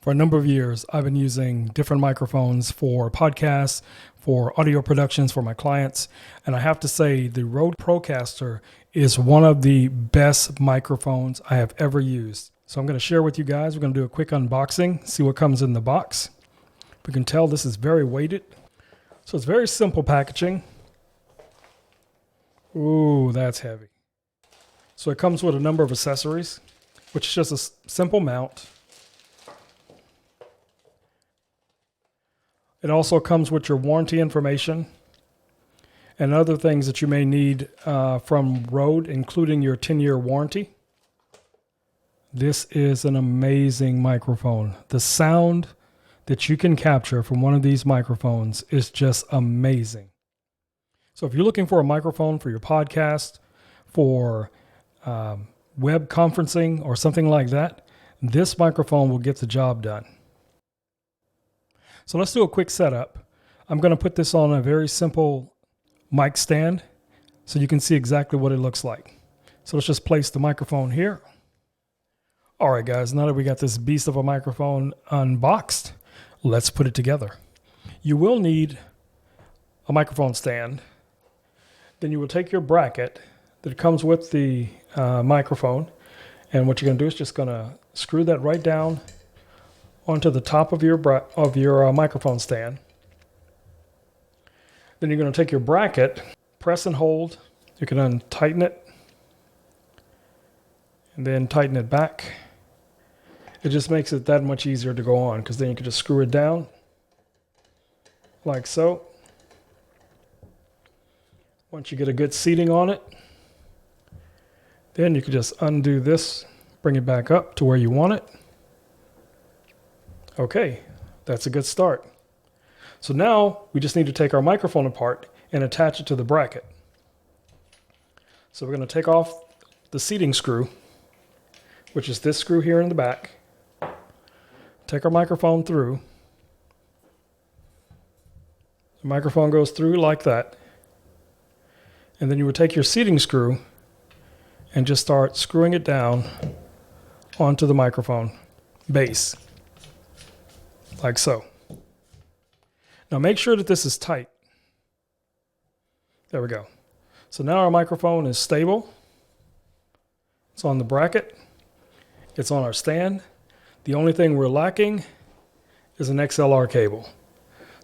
For a number of years, I've been using different microphones for podcasts, for audio productions for my clients. And I have to say, the Rode Procaster is one of the best microphones I have ever used. So I'm going to share with you guys. We're going to do a quick unboxing, see what comes in the box. We can tell this is very weighted. So it's very simple packaging. Ooh, that's heavy. So it comes with a number of accessories, which is just a simple mount. It also comes with your warranty information and other things that you may need from Rode, including your 10-year warranty. This is an amazing microphone. The sound that you can capture from one of these microphones is just amazing. So if you're looking for a microphone for your podcast, for web conferencing or something like that, this microphone will get the job done. So let's do a quick setup. I'm going to put this on a very simple mic stand so you can see exactly what it looks like. So let's just place the microphone here. All right, guys, now that we got this beast of a microphone unboxed, let's put it together. You will need a microphone stand. Then you will take your bracket that comes with the microphone, and what you're going to do is just going to screw that right down onto the top of your microphone stand. Then you're going to take your bracket, press and hold. You can untighten it and then tighten it back. It just makes it that much easier to go on, because then you can just screw it down like so. Once you get a good seating on it, then you can just undo this, bring it back up to where you want it. Okay, that's a good start. So now we just need to take our microphone apart and attach it to the bracket. So we're going to take off the seating screw, which is this screw here in the back. Take our microphone through. The microphone goes through like that. And then you would take your seating screw and just start screwing it down onto the microphone base. Like so. Now make sure that this is tight. There we go. So now our microphone is stable. It's on the bracket. It's on our stand. The only thing we're lacking is an XLR cable.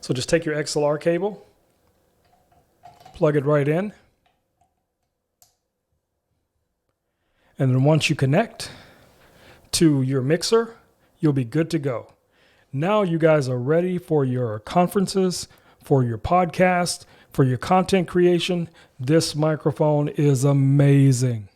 So just take your XLR cable, plug it right in. And then once you connect to your mixer, you'll be good to go. Now you guys are ready for your conferences, for your podcast, for your content creation. This microphone is amazing.